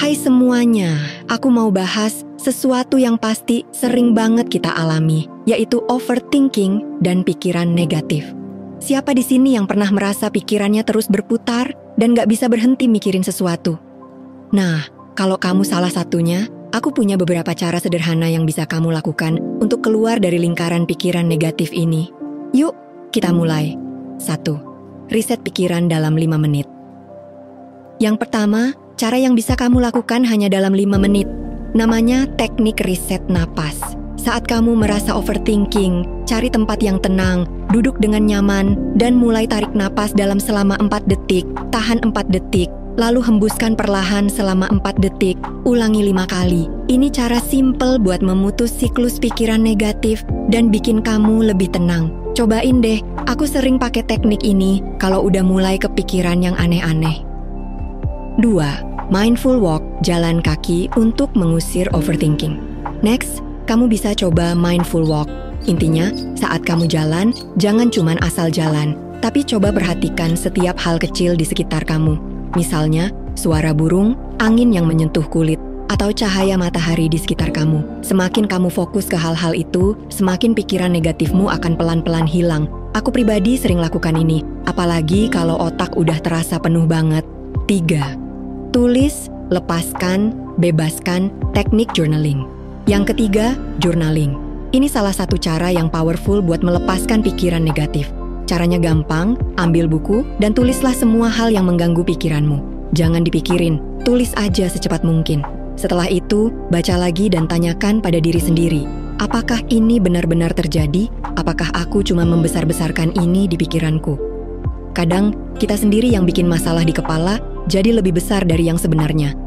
Hai semuanya, aku mau bahas sesuatu yang pasti sering banget kita alami, yaitu overthinking dan pikiran negatif. Siapa di sini yang pernah merasa pikirannya terus berputar dan gak bisa berhenti mikirin sesuatu? Nah, kalau kamu salah satunya, aku punya beberapa cara sederhana yang bisa kamu lakukan untuk keluar dari lingkaran pikiran negatif ini. Yuk, kita mulai. 1. Riset pikiran dalam 5 menit. Yang pertama, cara yang bisa kamu lakukan hanya dalam 5 menit. Namanya teknik riset napas. Saat kamu merasa overthinking, cari tempat yang tenang, duduk dengan nyaman, dan mulai tarik napas dalam selama 4 detik, tahan 4 detik, lalu hembuskan perlahan selama 4 detik, ulangi 5 kali. Ini cara simple buat memutus siklus pikiran negatif dan bikin kamu lebih tenang. Cobain deh, aku sering pakai teknik ini kalau udah mulai kepikiran yang aneh-aneh. 2. Mindful walk, jalan kaki untuk mengusir overthinking. Next, kamu bisa coba mindful walk. Intinya, saat kamu jalan, jangan cuman asal jalan, tapi coba perhatikan setiap hal kecil di sekitar kamu. Misalnya, suara burung, angin yang menyentuh kulit, atau cahaya matahari di sekitar kamu. Semakin kamu fokus ke hal-hal itu, semakin pikiran negatifmu akan pelan-pelan hilang. Aku pribadi sering lakukan ini, apalagi kalau otak udah terasa penuh banget. 3. Tulis, lepaskan, bebaskan, teknik journaling. Yang ketiga, journaling. Ini salah satu cara yang powerful buat melepaskan pikiran negatif. Caranya gampang, ambil buku dan tulislah semua hal yang mengganggu pikiranmu. Jangan dipikirin, tulis aja secepat mungkin. Setelah itu, baca lagi dan tanyakan pada diri sendiri, apakah ini benar-benar terjadi? Apakah aku cuma membesar-besarkan ini di pikiranku? Kadang, kita sendiri yang bikin masalah di kepala jadi lebih besar dari yang sebenarnya.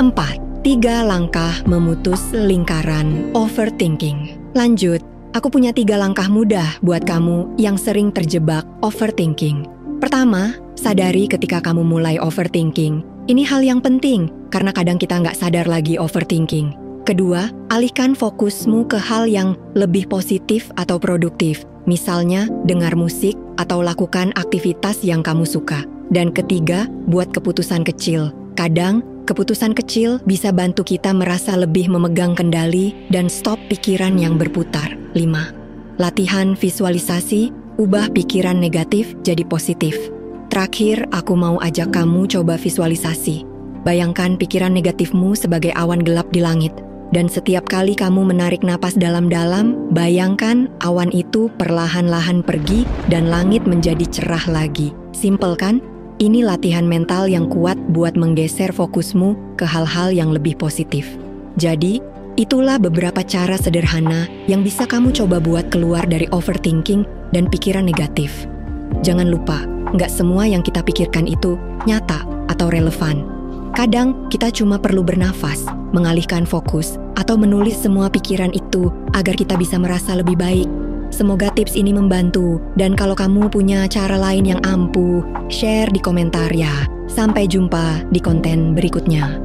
4. 3 langkah memutus lingkaran overthinking. Lanjut, aku punya 3 langkah mudah buat kamu yang sering terjebak overthinking. Pertama, sadari ketika kamu mulai overthinking. Ini hal yang penting, karena kadang kita nggak sadar lagi overthinking. Kedua, alihkan fokusmu ke hal yang lebih positif atau produktif. Misalnya, dengar musik atau lakukan aktivitas yang kamu suka. Dan ketiga, buat keputusan kecil. Kadang, keputusan kecil bisa bantu kita merasa lebih memegang kendali dan stop pikiran yang berputar. 5. Latihan visualisasi, ubah pikiran negatif jadi positif. Terakhir, aku mau ajak kamu coba visualisasi. Bayangkan pikiran negatifmu sebagai awan gelap di langit. Dan setiap kali kamu menarik napas dalam-dalam, bayangkan awan itu perlahan-lahan pergi dan langit menjadi cerah lagi. Simple kan? Ini latihan mental yang kuat buat menggeser fokusmu ke hal-hal yang lebih positif. Jadi, itulah beberapa cara sederhana yang bisa kamu coba buat keluar dari overthinking dan pikiran negatif. Jangan lupa, nggak semua yang kita pikirkan itu nyata atau relevan. Kadang, kita cuma perlu bernafas, mengalihkan fokus, atau menulis semua pikiran itu agar kita bisa merasa lebih baik. Semoga tips ini membantu, dan kalau kamu punya cara lain yang ampuh, share di komentar ya. Sampai jumpa di konten berikutnya.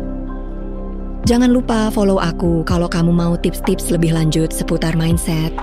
Jangan lupa follow aku kalau kamu mau tips-tips lebih lanjut seputar mindset,